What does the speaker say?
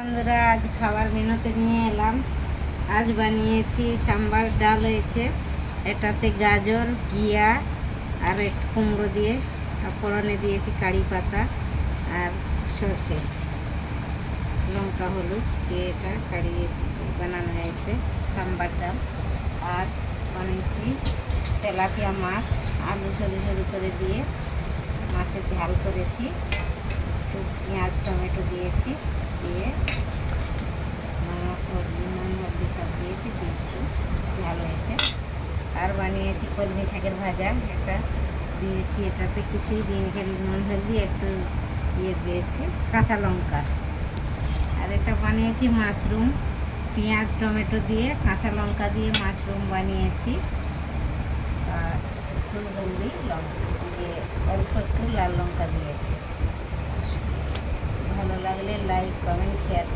বন্ধুরা, আজ খাবার মেনুতে নিয়ে এলাম। আজ বানিয়েছি সাম্বার ডাল হয়েছে, এটাতে গাজর, ঘিয়া আর একটু কুমড়ো দিয়ে ফোড়নে দিয়েছি কারি পাতা আর সর্ষে, লঙ্কা হলুদ দিয়ে এটা কারিয়ে বানানো হয়েছে সাম্বার ডাল। আর বানিয়েছি তেলাপিয়া মাছ, আলু সরু সরু করে দিয়ে মাছের ঝাল করেছি, একটু পেঁয়াজ টমেটো দিয়েছি, দিয়ে হলদি সব দিয়েছি, দিয়ে একটু ঝাল হয়েছে। আর বানিয়েছি কলমি শাকের ভাজা, এটা দিয়েছি, এটাতে কিছুই দিন খালি নুন হলদি একটু দিয়ে দিয়েছি কাঁচা লঙ্কা। আর এটা বানিয়েছি মাশরুম, পেঁয়াজ টমেটো দিয়ে কাঁচা লঙ্কা দিয়ে মাশরুম বানিয়েছি। আর একটু হলদি লঙ্কা দিয়ে অল্প একটু লাল লঙ্কা দিয়েছি। ভালো লাগলে লাইক কমেন্ট শেয়ার